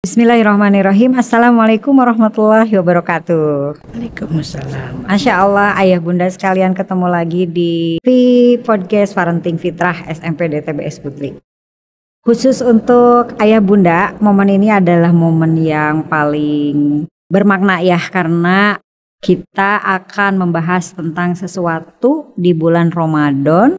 Bismillahirrahmanirrahim. Assalamualaikum warahmatullahi wabarakatuh. Waalaikumsalam. Masya Allah, ayah bunda sekalian, ketemu lagi di podcast Parenting Fitrah SMP DTBS Putri. Khusus untuk ayah bunda, momen ini adalah momen yang paling bermakna ya, karena kita akan membahas tentang sesuatu di bulan Ramadan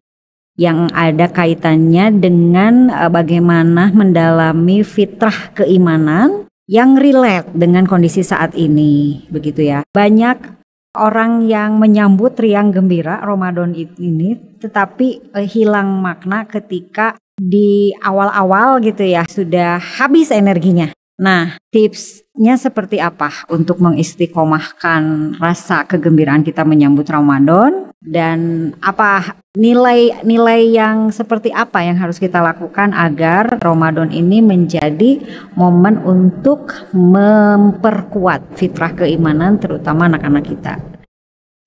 yang ada kaitannya dengan bagaimana mendalami fitrah keimanan yang relate dengan kondisi saat ini, begitu ya. Banyak orang yang menyambut riang gembira Ramadan ini, tetapi hilang makna ketika di awal-awal gitu ya, sudah habis energinya. Nah, tipsnya seperti apa untuk mengistiqomahkan rasa kegembiraan kita menyambut Ramadan, dan apa nilai-nilai yang seperti apa yang harus kita lakukan agar Ramadan ini menjadi momen untuk memperkuat fitrah keimanan terutama anak-anak kita.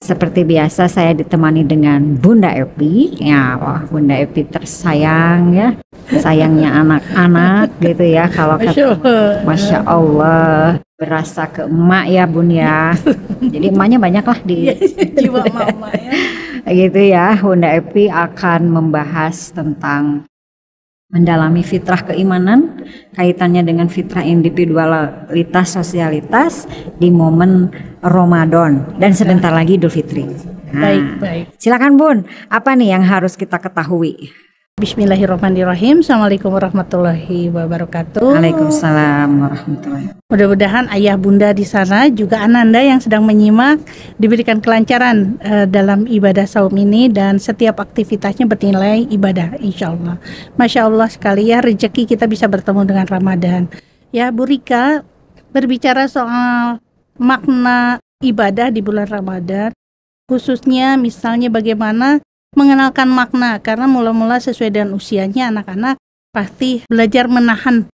Seperti biasa saya ditemani dengan Bunda Epi. Ya, wah, Bunda Epi tersayang ya. Sayangnya anak-anak gitu ya. Kalau kata Masya Allah, berasa ke emak ya Bun ya. Jadi emaknya banyak lah di jiwa mama ya. Gitu ya. Bunda Epi akan membahas tentang mendalami fitrah keimanan, kaitannya dengan fitrah individualitas sosialitas di momen Ramadan dan sebentar lagi Idul Fitri. Nah, Baik. Silakan Bun, apa nih yang harus kita ketahui? Bismillahirrahmanirrahim. Assalamualaikum warahmatullahi wabarakatuh. Waalaikumsalam warahmatullahi wabarakatuh. Mudah-mudahan ayah bunda di sana juga ananda yang sedang menyimak diberikan kelancaran dalam ibadah saum ini dan setiap aktivitasnya bernilai ibadah insya Allah. Masya Allah sekali ya, rezeki kita bisa bertemu dengan Ramadan. Ya Bu Rika, berbicara soal makna ibadah di bulan Ramadan, khususnya misalnya bagaimana mengenalkan makna, karena mula-mula sesuai dengan usianya anak-anak pasti belajar menahan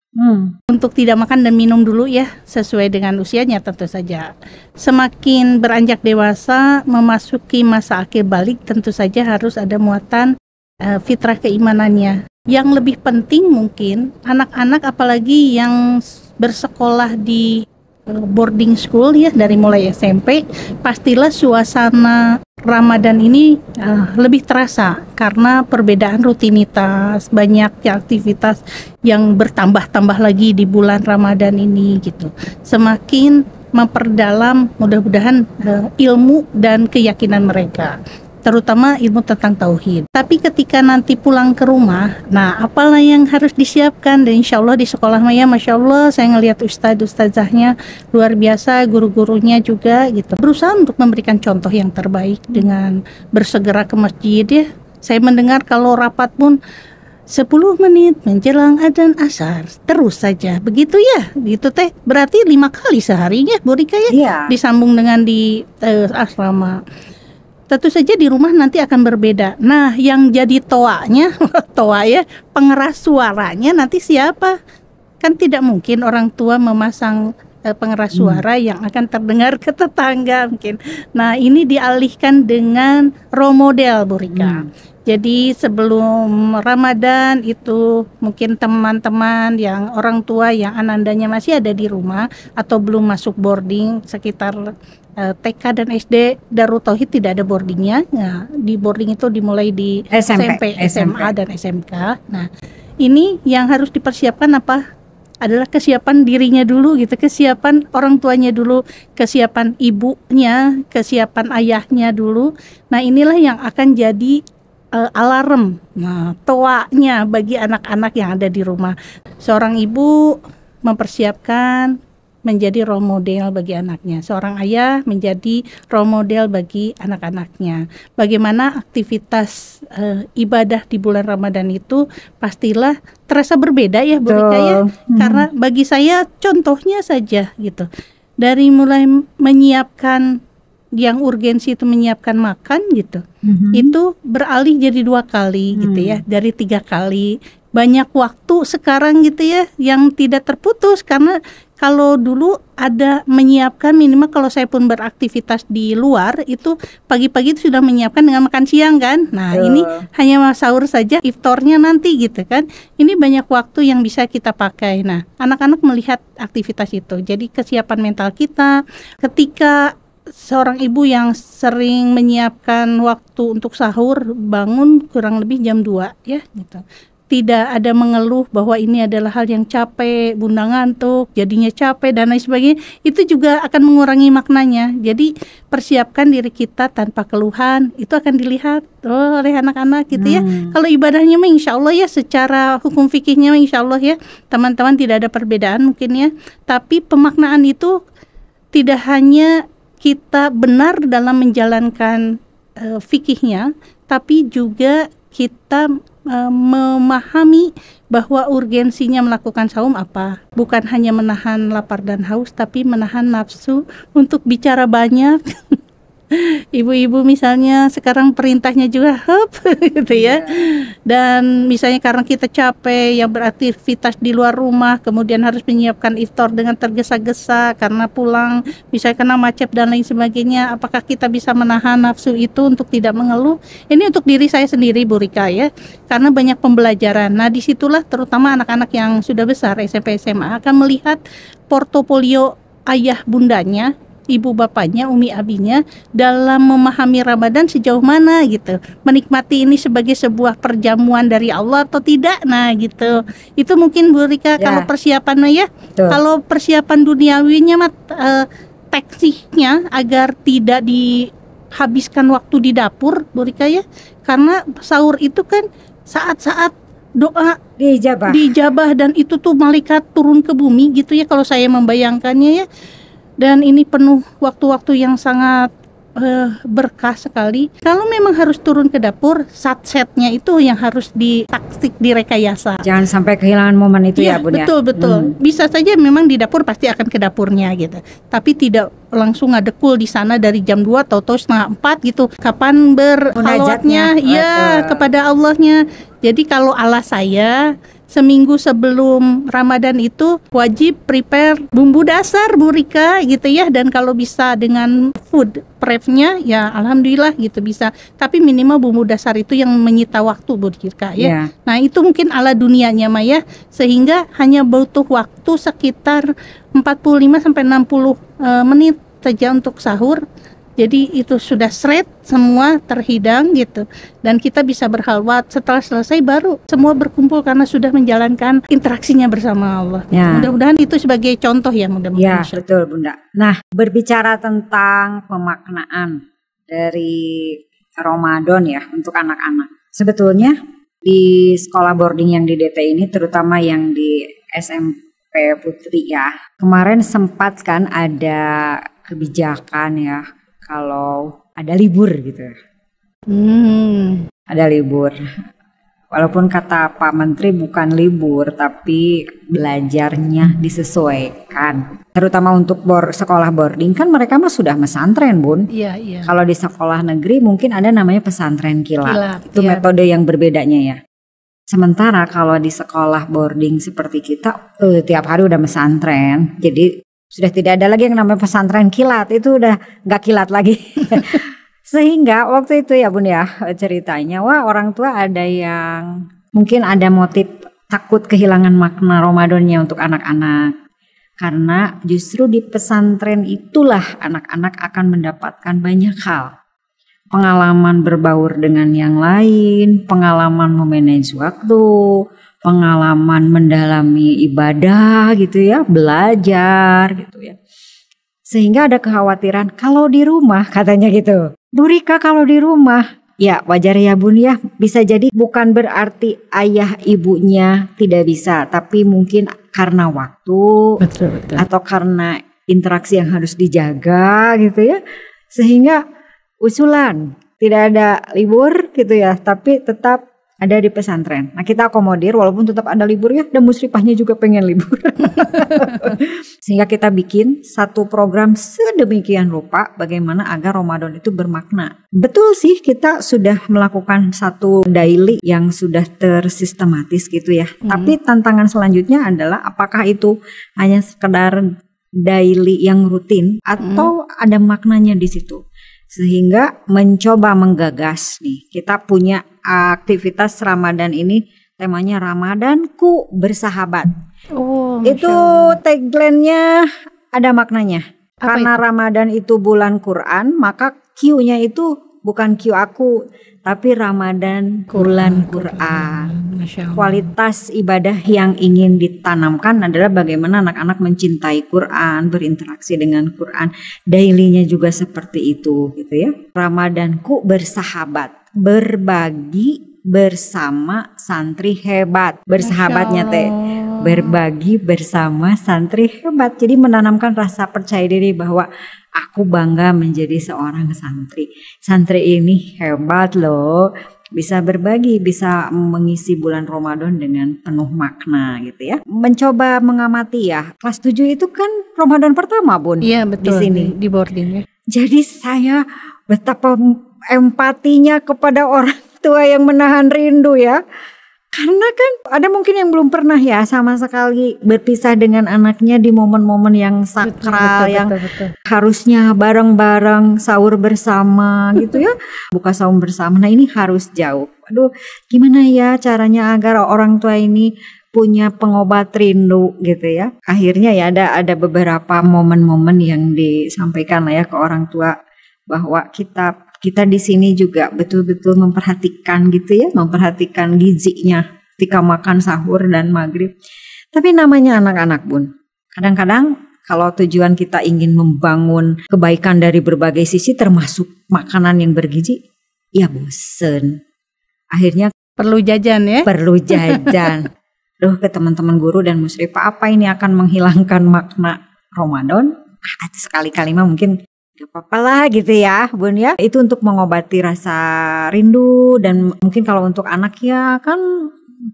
untuk tidak makan dan minum dulu ya, sesuai dengan usianya tentu saja. Semakin beranjak dewasa, memasuki masa akhir balik, tentu saja harus ada muatan fitrah keimanannya. Yang lebih penting mungkin anak-anak apalagi yang bersekolah di boarding school ya, dari mulai SMP, pastilah suasana Ramadan ini lebih terasa karena perbedaan rutinitas, banyak aktivitas yang bertambah-tambah lagi di bulan Ramadan ini gitu. Semakin memperdalam mudah-mudahan ilmu dan keyakinan mereka, terutama ilmu tentang tauhid. Tapi ketika nanti pulang ke rumah, nah apalah yang harus disiapkan? Dan insya Allah di sekolah Maya, Masya Allah saya ngelihat ustadzahnya luar biasa, guru-gurunya juga gitu, berusaha untuk memberikan contoh yang terbaik dengan bersegera ke masjid ya. Saya mendengar kalau rapat pun 10 menit menjelang adzan asar terus saja begitu ya, gitu teh, berarti 5 kali seharinya Bu Rika ya, Iya. disambung dengan di asrama. Tentu saja di rumah nanti akan berbeda. Nah, yang jadi toanya, toa ya, pengeras suaranya nanti siapa? Kan tidak mungkin orang tua memasang pengeras suara yang akan terdengar ke tetangga mungkin. Nah, ini dialihkan dengan role model Bu Rika. Jadi sebelum Ramadan itu mungkin teman-teman yang orang tua yang anandanya masih ada di rumah atau belum masuk boarding sekitar TK dan SD, Darut Tauhid tidak ada boardingnya. Nah, di boarding itu dimulai di SMP, SMA dan SMK. Nah, ini yang harus dipersiapkan apa? Adalah kesiapan dirinya dulu gitu, kesiapan orang tuanya dulu, kesiapan ibunya, kesiapan ayahnya dulu. Nah, inilah yang akan jadi alarm, nah, toanya bagi anak-anak yang ada di rumah. Seorang ibu mempersiapkan menjadi role model bagi anaknya, seorang ayah menjadi role model bagi anak-anaknya. Bagaimana aktivitas ibadah di bulan Ramadan itu pastilah terasa berbeda ya Bu Rika ya. Karena bagi saya contohnya saja gitu, dari mulai menyiapkan yang urgensi itu menyiapkan makan gitu, itu beralih jadi 2 kali gitu ya, dari 3 kali banyak waktu sekarang gitu ya yang tidak terputus, karena kalau dulu ada menyiapkan minimal kalau saya pun beraktivitas di luar itu pagi-pagi itu sudah menyiapkan dengan makan siang kan. Nah ini hanya sahur saja, iftarnya nanti gitu kan. Ini banyak waktu yang bisa kita pakai. Nah anak-anak melihat aktivitas itu, jadi kesiapan mental kita ketika seorang ibu yang sering menyiapkan waktu untuk sahur bangun kurang lebih jam 2 ya gitu. Tidak ada mengeluh bahwa ini adalah hal yang capek, bunda ngantuk, jadinya capek dan lain sebagainya. Itu juga akan mengurangi maknanya. Jadi persiapkan diri kita tanpa keluhan, itu akan dilihat oleh anak-anak gitu ya. Kalau ibadahnya mah insya Allah ya, secara hukum fikihnya mah insya Allah ya, teman-teman tidak ada perbedaan mungkin ya. Tapi pemaknaan itu tidak hanya kita benar dalam menjalankan fikihnya, tapi juga kita memahami bahwa urgensinya melakukan saum apa. Bukan hanya menahan lapar dan haus, tapi menahan nafsu untuk bicara banyak. Ibu-ibu misalnya sekarang perintahnya juga gitu ya. Dan misalnya karena kita capek yang beraktivitas di luar rumah, kemudian harus menyiapkan iftar dengan tergesa-gesa karena pulang misalnya kena macet dan lain sebagainya, apakah kita bisa menahan nafsu itu untuk tidak mengeluh? Ini untuk diri saya sendiri Bu Rika ya, karena banyak pembelajaran. Nah disitulah terutama anak-anak yang sudah besar SMP SMA akan melihat portofolio ayah bundanya, ibu bapaknya, umi abinya dalam memahami Ramadan sejauh mana gitu, menikmati ini sebagai sebuah perjamuan dari Allah atau tidak. Nah gitu, itu mungkin Bu Rika kalau persiapannya ya. Kalau persiapan duniawinya tekniknya agar tidak dihabiskan waktu di dapur Bu Rika ya, karena sahur itu kan saat-saat doa dijabah dan itu tuh malaikat turun ke bumi gitu ya kalau saya membayangkannya ya. Dan ini penuh waktu-waktu yang sangat berkah sekali. Kalau memang harus turun ke dapur, setnya itu yang harus ditaktik, direkayasa. Jangan sampai kehilangan momen itu ya Bun ya. Betul. Bisa saja memang di dapur pasti akan ke dapurnya gitu. Tapi tidak langsung ngadekul di sana dari jam 2 atau 3:30 gitu. Kapan berhalawatnya ya kepada Allahnya. Jadi kalau ala saya seminggu sebelum Ramadan itu wajib prepare bumbu dasar Bu Rika gitu ya, dan kalau bisa dengan food prep-nya ya alhamdulillah gitu bisa, tapi minimal bumbu dasar itu yang menyita waktu Bu Rika ya. Nah itu mungkin ala dunianya Maya, sehingga hanya butuh waktu sekitar 45-60 menit saja untuk sahur. Jadi itu sudah seret semua terhidang gitu, dan kita bisa berhalwat. Setelah selesai baru semua berkumpul karena sudah menjalankan interaksinya bersama Allah. Mudah-mudahan itu sebagai contoh ya, mudah-mudahan. Ya betul Bunda. Nah berbicara tentang pemaknaan dari Ramadan ya untuk anak-anak, sebetulnya di sekolah boarding yang di DT ini, terutama yang di SMP Putri ya, kemarin sempat kan ada kebijakan ya kalau ada libur gitu. Ada libur. Walaupun kata Pak Menteri bukan libur, tapi belajarnya disesuaikan. Terutama untuk sekolah boarding kan mereka mah sudah pesantren Bun. Iya. Kalau di sekolah negeri mungkin ada namanya pesantren kilat. Itu metode yang berbedanya ya. Sementara kalau di sekolah boarding seperti kita, tiap hari udah pesantren. Jadi sudah tidak ada lagi yang namanya pesantren kilat, itu udah gak kilat lagi. Sehingga waktu itu ya Bun ya, ceritanya orang tua ada yang mungkin ada motif takut kehilangan makna Ramadannya untuk anak-anak. Karena justru di pesantren itulah anak-anak akan mendapatkan banyak hal. Pengalaman berbaur dengan yang lain, pengalaman memanage waktu, pengalaman mendalami ibadah gitu ya, belajar gitu ya. Sehingga ada kekhawatiran kalau di rumah katanya gitu. Bu Rika kalau di rumah, ya wajar ya Bun ya, bisa jadi bukan berarti ayah ibunya tidak bisa, tapi mungkin karena waktu betul. Atau karena interaksi yang harus dijaga gitu ya. Sehingga usulan tidak ada libur gitu ya, tapi tetap ada di pesantren. Nah kita akomodir walaupun tetap ada libur ya, dan musrifahnya juga pengen libur. Sehingga kita bikin satu program sedemikian rupa bagaimana agar Ramadan itu bermakna. Betul sih, kita sudah melakukan satu daily yang sudah tersistematis gitu ya. Tapi tantangan selanjutnya adalah apakah itu hanya sekedar daily yang rutin atau ada maknanya di situ. Sehingga mencoba menggagas nih, kita punya aktivitas Ramadan ini temanya Ramadanku bersahabat. Oh, itu tagline-nya ada maknanya. Karena Ramadan itu bulan Quran, maka Q-nya itu bukan Q aku, tapi Ramadan bulan Quran. Kualitas ibadah yang ingin ditanamkan adalah bagaimana anak-anak mencintai Quran, berinteraksi dengan Quran. Daily-nya juga seperti itu gitu ya. Ramadanku bersahabat, berbagi bersama santri hebat. Bersahabatnya teh berbagi bersama santri hebat. Jadi menanamkan rasa percaya diri bahwa aku bangga menjadi seorang santri. Santri ini hebat loh, bisa berbagi, bisa mengisi bulan Ramadan dengan penuh makna gitu ya. Mencoba mengamati ya, kelas 7 itu kan Ramadan pertama Bun. Iya betul, di sini di boarding ya. Jadi saya betapa empatinya kepada orang tua yang menahan rindu ya. Karena kan ada mungkin yang belum pernah ya sama sekali berpisah dengan anaknya di momen-momen yang sakral, betul. Harusnya bareng-bareng sahur bersama gitu ya, buka sahur bersama. Nah ini harus jauh. Aduh, gimana ya caranya agar orang tua ini punya pengobat rindu gitu ya. Akhirnya ya ada beberapa momen-momen yang disampaikan lah ya ke orang tua bahwa kita di sini juga betul-betul memperhatikan gitu ya, memperhatikan gizinya ketika makan sahur dan maghrib. Tapi namanya anak-anak Bun, kadang-kadang kalau tujuan kita ingin membangun kebaikan dari berbagai sisi termasuk makanan yang bergizi, ya bosen. Akhirnya perlu jajan ya. Perlu jajan. Duh, ke teman-teman guru dan musrifah, apa ini akan menghilangkan makna Ramadan? Sekali-kali mah mungkin gak apa-apa lah gitu ya Bun ya. Itu untuk mengobati rasa rindu. Dan mungkin kalau untuk anak ya kan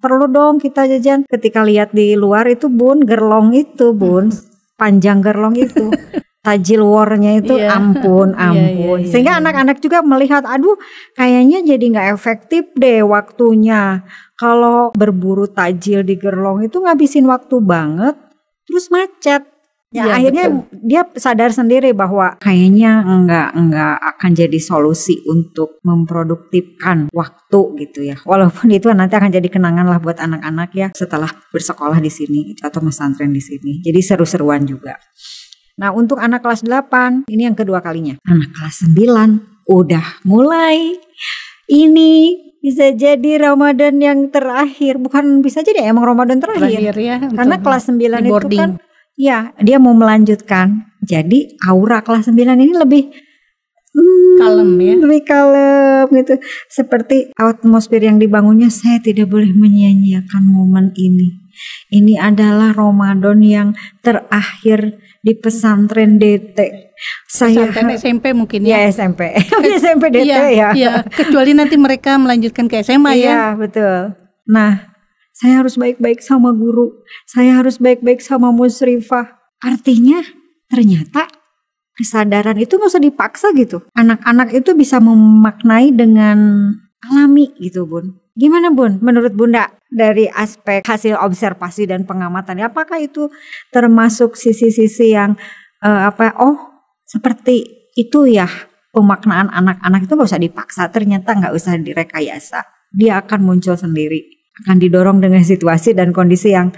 perlu dong kita jajan. Ketika lihat di luar itu Bun, gerlong itu Bun, panjang gerlong itu tajil warnya itu ampun. Sehingga anak-anak juga melihat, aduh kayaknya jadi gak efektif deh waktunya. Kalau berburu tajil di gerlong itu ngabisin waktu banget, terus macet. Ya akhirnya betul. Dia sadar sendiri bahwa kayaknya enggak akan jadi solusi untuk memproduktifkan waktu gitu ya. Walaupun itu nanti akan jadi kenangan lah buat anak-anak ya setelah bersekolah di sini atau pesantren di sini. Jadi seru-seruan juga. Nah untuk anak kelas 8 ini yang kedua kalinya. Anak kelas 9 udah mulai. Ini bisa jadi Ramadan yang terakhir. Bukan bisa jadi emang Ramadan terakhir ya, karena kelas 9 itu kan ya, dia mau melanjutkan. Jadi aura kelas 9 ini lebih kalem ya. Lebih kalem gitu. Seperti atmosfer yang dibangunnya, saya tidak boleh menyia-nyiakan momen ini. Ini adalah Ramadan yang terakhir di pesantren DT. Pesantren SMP mungkin ya. Ya SMP. SMP DT ya. Iya, kecuali nanti mereka melanjutkan ke SMA ya. Iya, betul. Nah, saya harus baik-baik sama guru. Saya harus baik-baik sama musrifah. Artinya ternyata kesadaran itu gak usah dipaksa gitu. Anak-anak itu bisa memaknai dengan alami gitu Bun. Gimana Bun menurut Bunda dari aspek hasil observasi dan pengamatan? Apakah itu termasuk sisi-sisi yang seperti itu ya pemaknaan anak-anak itu gak usah dipaksa. Ternyata gak usah direkayasa. Dia akan muncul sendiri. Akan didorong dengan situasi dan kondisi yang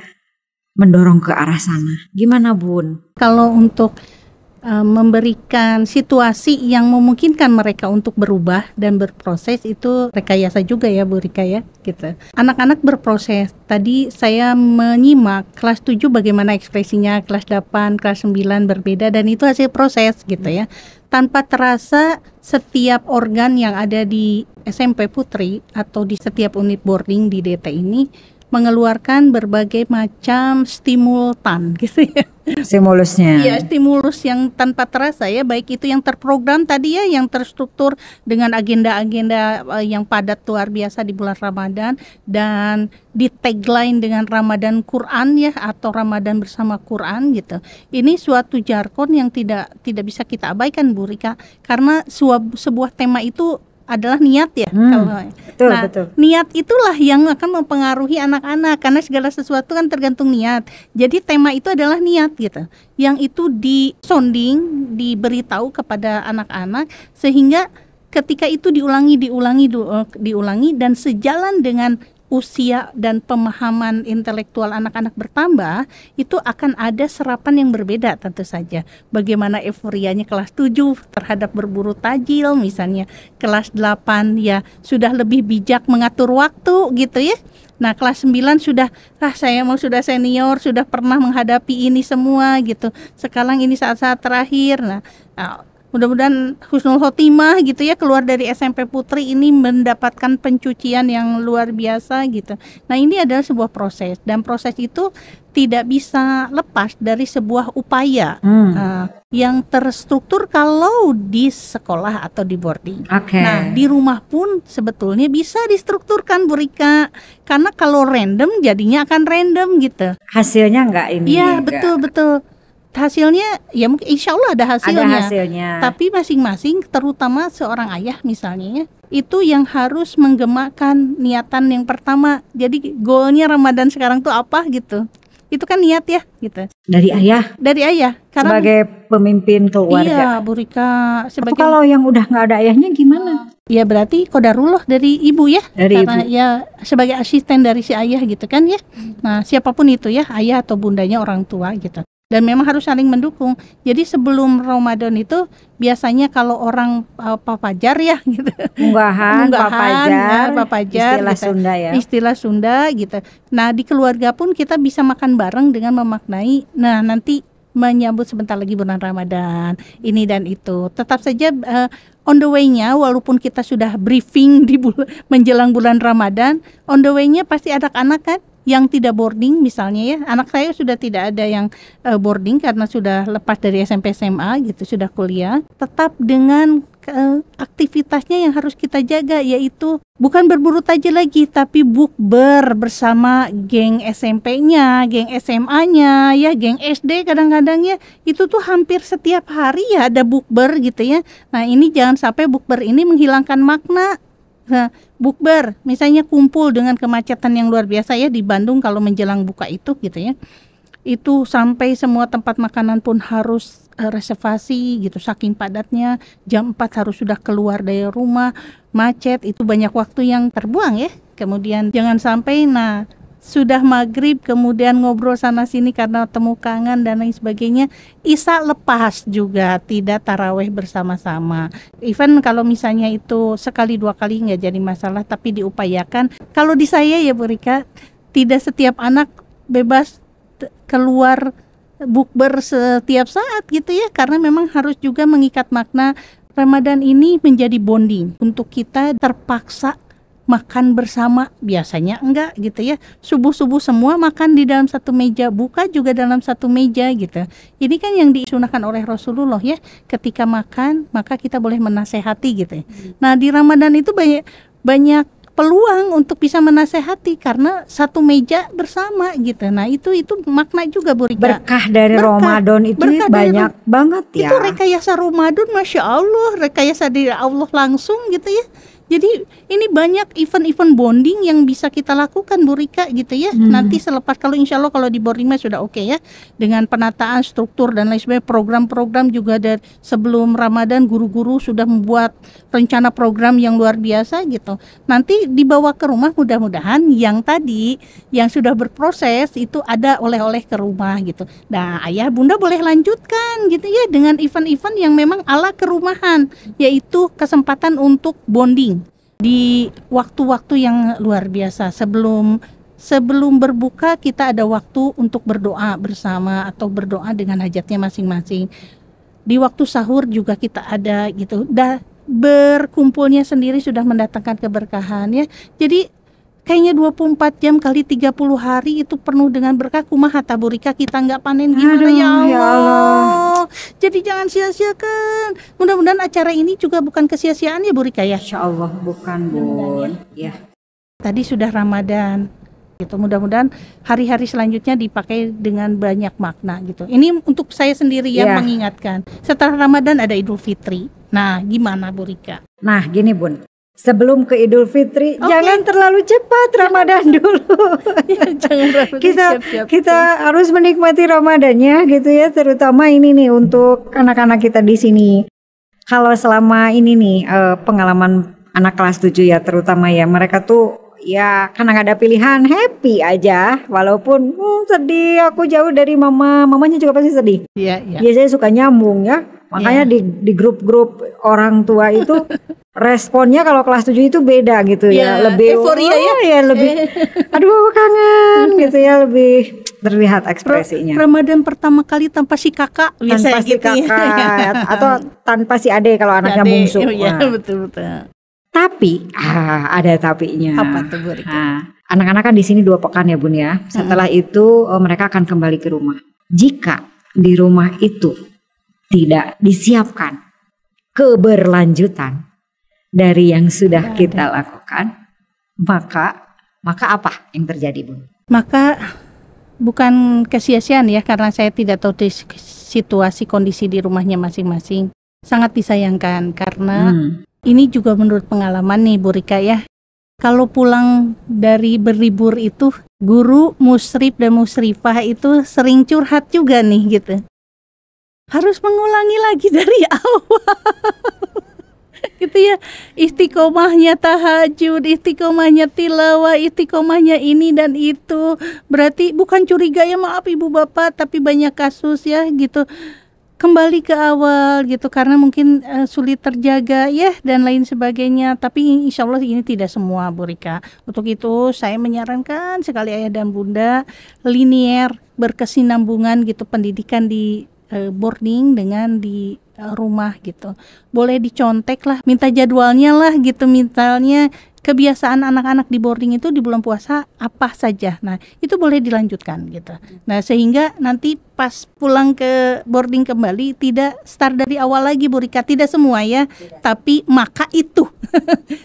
mendorong ke arah sana. Gimana Bun? Kalau untuk memberikan situasi yang memungkinkan mereka untuk berubah dan berproses itu rekayasa juga ya Bu Rika ya gitu. Anak-anak berproses. Tadi saya menyimak kelas 7 bagaimana ekspresinya, kelas 8, kelas 9 berbeda dan itu hasil proses gitu ya. Tanpa terasa setiap organ yang ada di SMP Putri atau di setiap unit boarding di DT ini mengeluarkan berbagai macam stimultan gitu ya. Stimulusnya. Iya, stimulus yang tanpa terasa ya, baik itu yang terprogram tadi ya, yang terstruktur dengan agenda-agenda yang padat luar biasa di bulan Ramadan, dan di tagline dengan Ramadan Quran ya, atau Ramadan bersama Quran gitu. Ini suatu jargon yang tidak bisa kita abaikan, Bu Rika, karena sebuah tema itu adalah niat ya. Betul. Niat itulah yang akan mempengaruhi anak-anak, karena segala sesuatu kan tergantung niat. Jadi tema itu adalah niat gitu, yang itu disonding, diberitahu kepada anak-anak, sehingga ketika itu diulangi dan sejalan dengan usia dan pemahaman intelektual anak-anak bertambah, itu akan ada serapan yang berbeda tentu saja. Bagaimana euforianya kelas 7 terhadap berburu tajil misalnya, kelas 8 ya sudah lebih bijak mengatur waktu gitu ya. Nah, kelas 9 sudah sudah senior, sudah pernah menghadapi ini semua gitu. Sekarang ini saat-saat terakhir. Nah, mudah-mudahan husnul khotimah gitu ya, keluar dari SMP Putri ini mendapatkan pencucian yang luar biasa gitu. Nah, ini adalah sebuah proses, dan proses itu tidak bisa lepas dari sebuah upaya yang terstruktur kalau di sekolah atau di boarding. Nah, di rumah pun sebetulnya bisa distrukturkan, Bu Rika, karena kalau random jadinya akan random gitu. Hasilnya enggak ini. Iya, betul. Hasilnya ya mungkin insya Allah ada hasilnya. Tapi masing-masing, terutama seorang ayah misalnya ya, itu yang harus menggemakkan niatan yang pertama. Jadi goalnya Ramadan sekarang tuh apa gitu. Itu kan niat ya gitu. Dari ayah. Karena sebagai pemimpin keluarga. Iya, Bu Rika. Tapi kalau yang udah nggak ada ayahnya gimana? Ya berarti qadarullah dari ibu ya. Karena ibu ya sebagai asisten dari si ayah gitu kan ya. Nah, siapapun itu ya, ayah atau bundanya, orang tua gitu. Dan memang harus saling mendukung. Jadi sebelum Ramadan itu biasanya kalau orang papajar ya gitu. Unggahan papajar istilah gitu. Sunda ya. Istilah Sunda gitu. Nah, di keluarga pun kita bisa makan bareng dengan memaknai. Nah, nanti menyambut sebentar lagi bulan Ramadan, ini dan itu. Tetap saja on the way-nya, walaupun kita sudah briefing di menjelang bulan Ramadan, on the way-nya pasti ada anak kan yang tidak boarding misalnya ya. Anak saya sudah tidak ada yang boarding karena sudah lepas dari SMP SMA gitu, sudah kuliah. Tetap dengan aktivitasnya yang harus kita jaga, yaitu bukan berburu tajil lagi, tapi bukber bersama geng SMP-nya, geng SMA-nya ya, geng SD kadang-kadang ya. Itu tuh hampir setiap hari ya ada bukber gitu ya. Nah, ini jangan sampai bukber ini menghilangkan makna. Nah, bukber misalnya kumpul dengan kemacetan yang luar biasa ya di Bandung kalau menjelang buka itu gitu ya. Itu sampai semua tempat makanan pun harus reservasi gitu, saking padatnya. Jam 4 harus sudah keluar dari rumah, macet, itu banyak waktu yang terbuang ya. Kemudian jangan sampai sudah maghrib kemudian ngobrol sana sini karena temu kangen dan lain sebagainya. Isya lepas juga, tidak taraweh bersama-sama. Even kalau misalnya itu sekali dua kali nggak jadi masalah, tapi diupayakan. Kalau di saya ya Bu Rika, tidak setiap anak bebas keluar bukber setiap saat gitu ya, karena memang harus juga mengikat makna. Ramadan ini menjadi bonding untuk kita, terpaksa makan bersama, biasanya enggak gitu ya. Subuh-subuh semua makan di dalam satu meja, buka juga dalam satu meja gitu. Ini kan yang disunahkan oleh Rasulullah ya, ketika makan maka kita boleh menasehati gitu ya. Nah, di Ramadan itu banyak peluang untuk bisa menasehati karena satu meja bersama gitu. Nah, itu makna juga Bu Rika. Berkah dari Ramadan itu banyak banget ya. Itu rekayasa Ramadan, Masya Allah, rekayasa dari Allah langsung gitu ya. Jadi ini banyak event-event bonding yang bisa kita lakukan Bu Rika gitu ya. Nanti selepas, kalau insya Allah kalau di boarding mah sudah oke ya, dengan penataan struktur dan lain sebagainya. Program-program juga dari sebelum Ramadan guru-guru sudah membuat rencana program yang luar biasa gitu. Nanti dibawa ke rumah, mudah-mudahan yang tadi yang sudah berproses itu ada oleh-oleh ke rumah gitu. Nah, ayah bunda boleh lanjutkan gitu ya dengan event-event yang memang ala kerumahan, yaitu kesempatan untuk bonding di waktu-waktu yang luar biasa. Sebelum berbuka kita ada waktu untuk berdoa bersama atau berdoa dengan hajatnya masing-masing. Di waktu sahur juga kita ada gitu. Berkumpulnya sendiri sudah mendatangkan keberkahan ya. Jadi kayaknya 24 jam kali 30 hari itu penuh dengan berkah. Kumaha ta Bu Rika kita nggak panen gimana? Aduh, ya ya Allah. Jadi jangan sia-siakan. Mudah-mudahan acara ini juga bukan kesia-siaan ya Bu Rika ya. Insya Allah bukan Bun. Ya. Tadi sudah Ramadan gitu. Mudah-mudahan hari-hari selanjutnya dipakai dengan banyak makna gitu. Ini untuk saya sendiri yang mengingatkan. Setelah Ramadan ada Idul Fitri. Nah, gimana Bu Rika? Nah, gini Bun. Sebelum ke Idul Fitri, jangan terlalu cepat Ramadan dulu. Jangan kita harus menikmati Ramadannya gitu ya, terutama ini nih untuk anak-anak kita di sini. Kalau selama ini nih pengalaman anak kelas 7 ya terutama ya, mereka tuh ya karena nggak ada pilihan happy aja walaupun sedih, aku jauh dari mamanya juga pasti sedih. Iya. Biasanya suka nyambung ya, makanya di grup-grup orang tua itu responnya kalau kelas 7 itu beda gitu ya, lebih euforia lebih aduh kangen gitu ya, lebih terlihat ekspresinya. Ramadan pertama kali tanpa si kakak tanpa si gitu kakak atau tanpa si ade kalau anaknya bungsu. Iya, betul. Tapi ada tapinya. Apa tuh Bu Rika? Anak-anak kan di sini 2 pekan ya Bun ya. Setelah itu mereka akan kembali ke rumah. Jika di rumah itu tidak disiapkan keberlanjutan dari yang sudah kita lakukan, maka apa yang terjadi Bun? Maka bukan kesia-siaan ya, karena saya tidak tahu situasi kondisi di rumahnya masing-masing. Sangat disayangkan karena ini juga menurut pengalaman nih Bu Rika ya. Kalau pulang dari berlibur itu, guru, musrif dan musrifah itu sering curhat juga nih gitu. Harus mengulangi lagi dari awal. Gitu ya, istiqomahnya tahajud, istiqomahnya tilawah, istiqomahnya ini dan itu. Berarti bukan curiga ya, maaf ibu bapak, tapi banyak kasus ya gitu. Kembali ke awal gitu, karena mungkin sulit terjaga ya dan lain sebagainya. Tapi insya Allah ini tidak semua Bu Rika. Untuk itu saya menyarankan sekali ayah dan bunda, linear, berkesinambungan gitu pendidikan di boarding dengan di rumah gitu. Boleh dicontek lah, minta jadwalnya lah gitu, misalnya kebiasaan anak-anak di boarding itu di bulan puasa apa saja. Nah, itu boleh dilanjutkan gitu. Nah, sehingga nanti pas pulang ke boarding kembali tidak start dari awal lagi Bu Rika. Tidak semua ya, tapi maka itu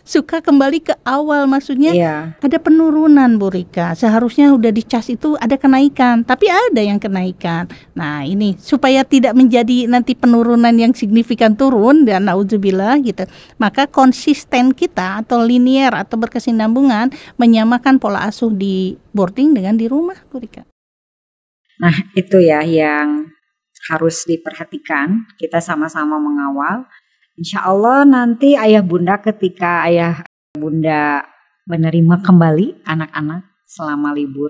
suka kembali ke awal, maksudnya ada penurunan Bu Rika. Seharusnya udah dicas itu ada kenaikan, tapi ada yang kenaikan. Nah, ini supaya tidak menjadi nanti penurunan yang signifikan turun dan naudzubillah gitu. Maka konsisten kita atau linear atau berkesinambungan menyamakan pola asuh di boarding dengan di rumah Bu Rika. Nah itu ya yang harus diperhatikan, kita sama-sama mengawal. Insya Allah nanti ayah bunda ketika ayah bunda menerima kembali anak-anak selama libur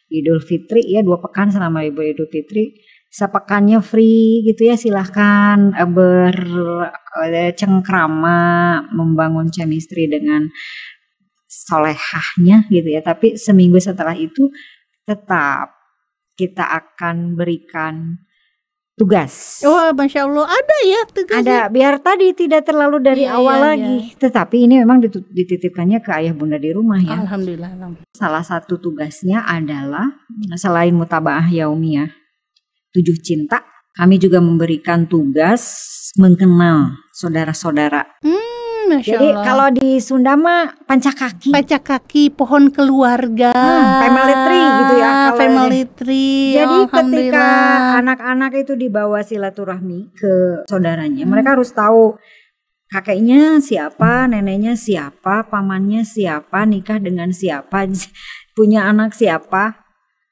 Idul Fitri ya, 2 pekan selama libur Idul Fitri, sepekannya free gitu ya, silahkan bercengkrama, membangun chemistry dengan solehahnya gitu ya. Tapi seminggu setelah itu tetap kita akan berikan tugas. Oh, Masya Allah, ada ya tugasnya. Ada, biar tadi tidak terlalu dari awal lagi. Tetapi ini memang dititipkannya ke ayah bunda di rumah ya. Alhamdulillah. Salah satu tugasnya adalah selain mutabaah yaumiyah 7 cinta, kami juga memberikan tugas mengenal saudara-saudara. Masya Jadi Allah. kalau di Sunda mah pancakaki. Pancakaki, pohon keluarga. Family tree gitu ya. Family tree. Jadi ketika anak-anak itu dibawa silaturahmi ke saudaranya, mereka harus tahu kakeknya siapa, neneknya siapa, pamannya siapa, nikah dengan siapa, punya anak siapa.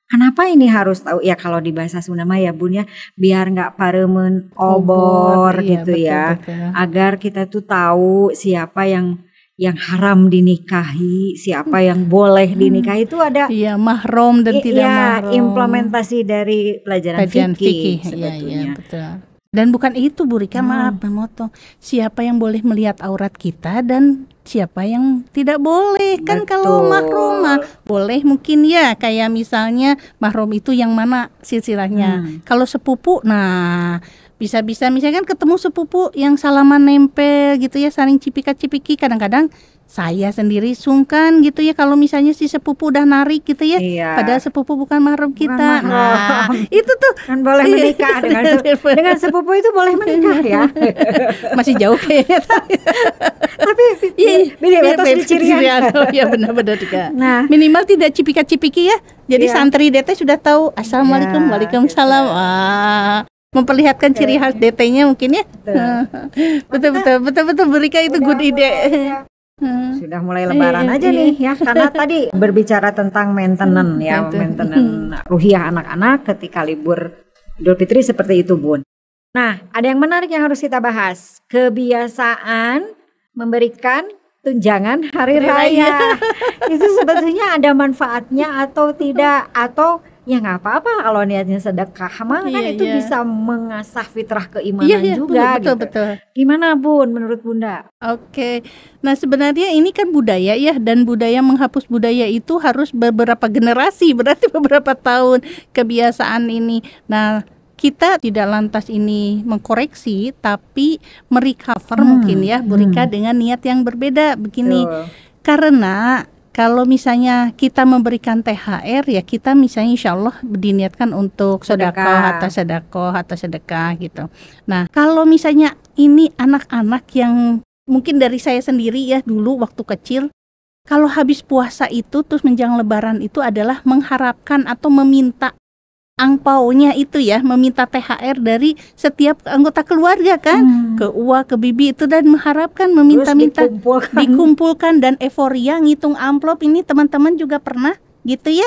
Kenapa ini harus tahu? Ya kalau di bahasa Sunda mah ya Bun ya, biar nggak paremen obor gitu ya. Betul. Agar kita tuh tahu siapa yang haram dinikahi, siapa yang boleh dinikahi, itu ada mahram dan tidak mahram. Implementasi dari pelajaran fikih sebetulnya. Betul. Dan bukan itu Bu Rika, maaf memotong. Siapa yang boleh melihat aurat kita dan siapa yang tidak boleh. Kan kalau mahram boleh mungkin ya, kayak misalnya mahram itu yang mana silsilahnya. Kalau sepupu, nah Bisa-bisa misalkan ketemu sepupu yang salaman nempel gitu ya, saling cipika-cipiki. Kadang-kadang saya sendiri sungkan gitu ya kalau misalnya si sepupu udah narik gitu ya, Iya. padahal sepupu bukan mahram kita. mahram. Nah, itu tuh Kan boleh menikah dengan sepupu itu boleh menikah ya. masih jauh kayaknya. Tapi beda cirian. Ya benar-benar juga. Nah, Minimal tidak cipika-cipiki ya. Jadi Iya. santri DT sudah tahu assalamualaikum, Ya, waalaikumsalam. Memperlihatkan ciri khas DT-nya mungkin ya. Betul Bu Rika, itu good ide. Sudah mulai lebaran aja nih ya, karena tadi berbicara tentang maintenance ya, maintenance ruhiyah anak-anak ketika libur Idul Fitri seperti itu Bun. Nah, ada yang menarik yang harus kita bahas, kebiasaan memberikan tunjangan hari raya. Itu sebetulnya ada manfaatnya atau tidak, atau ya nggak apa-apa kalau niatnya sedekah, mah kan itu bisa mengasah fitrah keimanan juga betul. Gimana Bun menurut Bunda? Oke. Nah, sebenarnya ini kan budaya ya, dan budaya menghapus budaya itu harus beberapa generasi, berarti beberapa tahun kebiasaan ini. Nah, kita tidak lantas ini mengkoreksi, tapi merecover mungkin ya, Bu Rika, dengan niat yang berbeda begini. Karena kalau misalnya kita memberikan THR ya, kita misalnya insya Allah diniatkan untuk sedekah atau sedekah gitu. Nah, kalau misalnya ini anak-anak yang mungkin dari saya sendiri ya, dulu waktu kecil, kalau habis puasa itu terus menjelang lebaran itu adalah mengharapkan atau meminta angpaunya itu ya, meminta THR dari setiap anggota keluarga kan, ke uwa, ke bibi itu, dan mengharapkan meminta-minta dikumpulkan dan euforia ngitung amplop. Ini teman-teman juga pernah gitu ya.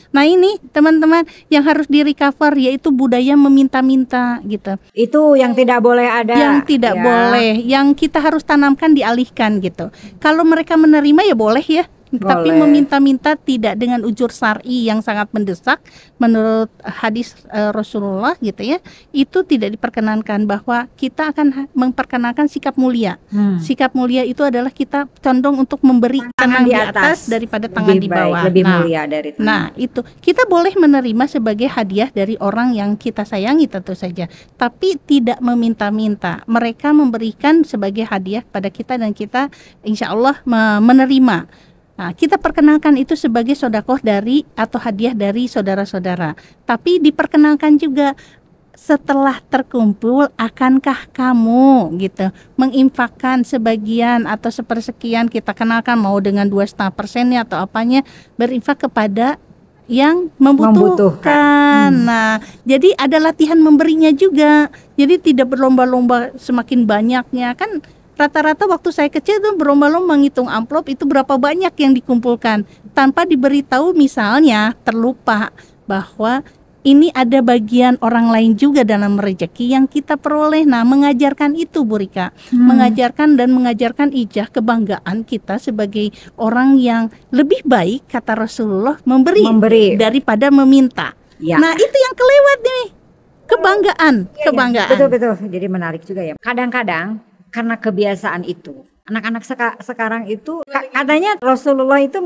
Nah ini teman-teman yang harus di-recover, yaitu budaya meminta-minta gitu. Itu yang tidak boleh ada. Yang tidak boleh, yang kita harus tanamkan, dialihkan gitu. Kalau mereka menerima ya boleh ya. Tapi meminta-minta tidak dengan ujur syar'i yang sangat mendesak menurut hadis Rasulullah gitu ya, itu tidak diperkenankan. Bahwa kita akan memperkenalkan sikap mulia. Sikap mulia itu adalah kita condong untuk memberi tangan di atas daripada tangan di bawah. Lebih mulia dari tangan. Nah itu kita boleh menerima sebagai hadiah dari orang yang kita sayangi tentu saja, tapi tidak meminta-minta. Mereka memberikan sebagai hadiah pada kita dan kita insya Allah menerima. Nah, kita perkenalkan itu sebagai sedekah dari atau hadiah dari saudara-saudara. Tapi diperkenalkan juga, setelah terkumpul akankah kamu gitu menginfakkan sebagian atau sepersekian, kita kenalkan mau dengan 2,5% atau apanya, berinfak kepada yang membutuhkan. Nah, jadi ada latihan memberinya juga. Jadi tidak berlomba-lomba semakin banyaknya kan. Rata-rata waktu saya kecil tuh berlomba-lomba menghitung amplop itu berapa banyak yang dikumpulkan, tanpa diberitahu, misalnya terlupa bahwa ini ada bagian orang lain juga dalam rezeki yang kita peroleh. Nah, mengajarkan itu Bu Rika, mengajarkan ijah kebanggaan kita sebagai orang yang lebih baik, kata Rasulullah, memberi. Daripada meminta. Ya. Nah, itu yang kelewat nih, kebanggaan. Betul. Jadi menarik juga ya. Kadang-kadang karena kebiasaan itu, anak-anak sekarang itu katanya Rasulullah itu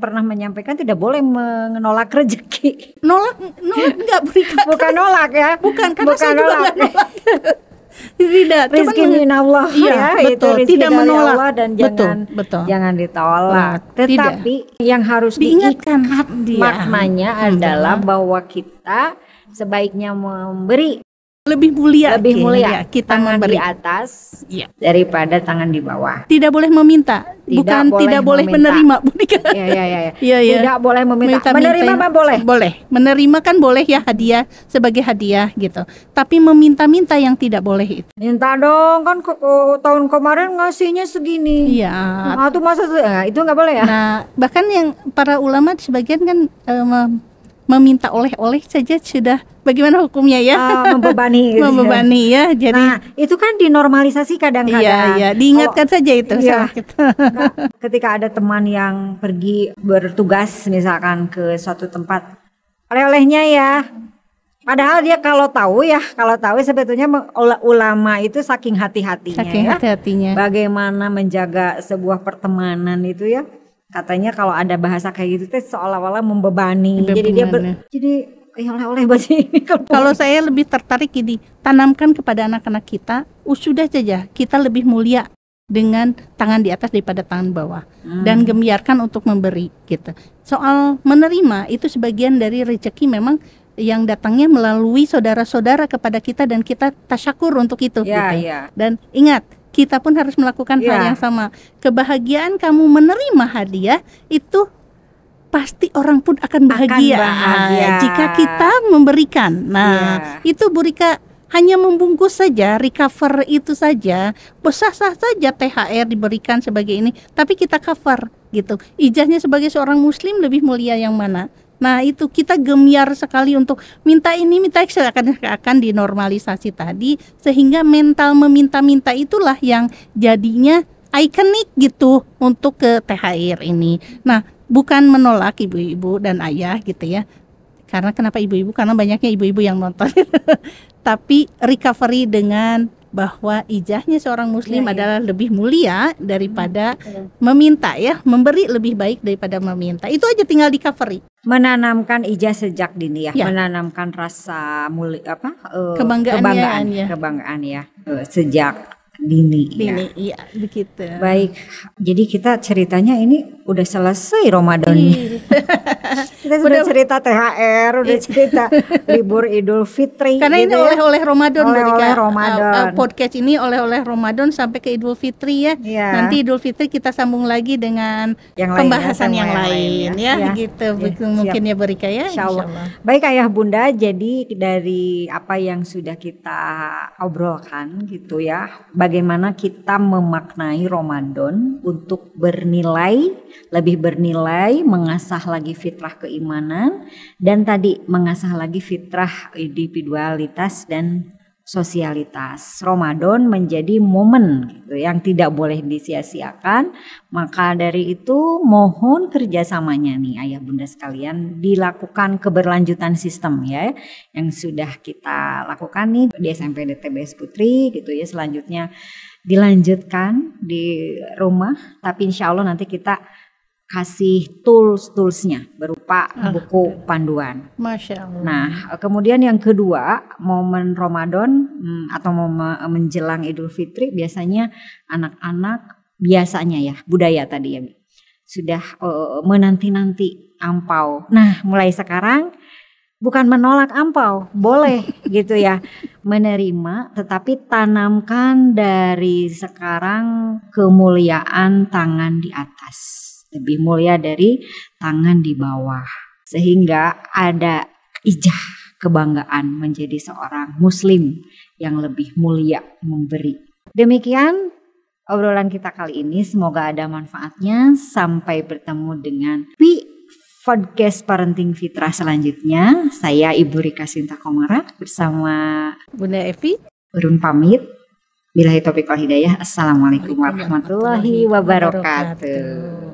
pernah menyampaikan tidak boleh menolak rezeki. Nolak enggak berikan. Bukan nolak ya. Bukan nolak. Tidak, rezeki minallah ya, betul. Itu tidak menolak Allah dan betul. jangan ditolak. Tetapi yang harus diingatkan maknanya adalah bahwa kita sebaiknya memberi lebih mulia kita tangan memberi di atas daripada tangan di bawah. Tidak boleh meminta, tidak boleh menerima, Bu Nika. Iya. Tidak boleh meminta. Menerima mah boleh. Boleh. Menerima kan boleh ya, hadiah sebagai hadiah gitu. Tapi meminta-minta yang tidak boleh itu. Minta dong, kan tahun kemarin ngasihnya segini. Iya. Nah, itu masa itu nggak boleh ya? Nah, bahkan yang para ulama sebagian kan meminta oleh-oleh saja sudah bagaimana hukumnya ya? Membebani gitu. Membebani ya. Jadi nah, itu kan dinormalisasi kadang-kadang. Iya, diingatkan saja itu sama kita. Ketika ada teman yang pergi bertugas misalkan ke suatu tempat, oleh-olehnya ya. Padahal dia kalau tahu sebetulnya ulama itu saking hati-hatinya. Bagaimana menjaga sebuah pertemanan itu ya. Katanya kalau ada bahasa kayak gitu seolah-olah membebani. Jadi dia oleh-oleh buat ini. Kalau saya lebih tertarik gini, tanamkan kepada anak-anak kita, sudah saja kita lebih mulia dengan tangan di atas daripada tangan bawah, dan gembiarkan untuk memberi gitu. Soal menerima itu sebagian dari rezeki memang yang datangnya melalui saudara-saudara kepada kita, dan kita tasyakur untuk itu gitu. Dan ingat, kita pun harus melakukan hal yang sama. Kebahagiaan kamu menerima hadiah itu pasti orang pun akan bahagia, jika kita memberikan. Nah, itu Bu Rika hanya membungkus saja, recover itu saja, sah-sah saja THR diberikan sebagai ini, tapi kita cover gitu. Ijazahnya sebagai seorang muslim lebih mulia yang mana? Nah, itu kita gemyar sekali untuk minta ini, minta itu, akan dinormalisasi tadi, sehingga mental meminta-minta itulah yang jadinya ikonik gitu untuk ke THR ini. Nah, bukan menolak ibu-ibu dan ayah gitu ya. Karena kenapa ibu-ibu? Karena banyaknya ibu-ibu yang nonton. Tapi recovery dengan bahwa ijazahnya seorang muslim adalah lebih mulia daripada meminta ya, memberi lebih baik daripada meminta. Itu aja tinggal di recovery. Menanamkan ijazah sejak dini ya, menanamkan rasa kebanggaan ya, sejak dini ya. Iya, begitu. Baik, jadi kita ceritanya ini udah selesai Ramadan. Kita sudah cerita THR, udah cerita libur Idul Fitri. Karena gitu ini oleh-oleh Ramadan, oleh-oleh Ramadan. Podcast ini oleh-oleh Ramadan sampai ke Idul Fitri ya. Nanti Idul Fitri kita sambung lagi dengan pembahasan yang lain ya. Gitu. Mungkin ya Berika ya. Insyaallah. Baik Ayah Bunda, jadi dari apa yang sudah kita obrolkan gitu ya, bagaimana kita memaknai Ramadan untuk lebih bernilai, mengasah lagi fitrah keimanan, dan tadi mengasah lagi fitrah individualitas dan sosialitas. Ramadan menjadi momen gitu, yang tidak boleh disia-siakan. Maka dari itu mohon kerjasamanya nih Ayah Bunda sekalian, dilakukan keberlanjutan sistem ya, yang sudah kita lakukan nih di SMPD TBS Putri gitu ya. Selanjutnya dilanjutkan di rumah, tapi insya Allah nanti kita kasih toolsnya berupa buku panduan. Masya Allah. Nah, kemudian yang kedua, momen Ramadan atau momen menjelang Idul Fitri, biasanya anak-anak biasanya ya, budaya tadi ya, sudah menanti-nanti ampau. Nah, mulai sekarang bukan menolak ampau, boleh gitu ya, menerima, tetapi tanamkan dari sekarang kemuliaan tangan di atas. Lebih mulia dari tangan di bawah, sehingga ada ijazah kebanggaan menjadi seorang muslim yang lebih mulia memberi. Demikian obrolan kita kali ini, semoga ada manfaatnya. Sampai bertemu dengan podcast Parenting Fitrah selanjutnya. Saya Ibu Rika Sinta Komara bersama Bunda Evi urun pamit. Billahi taufiq wal hidayah. Assalamualaikum warahmatullahi wabarakatuh.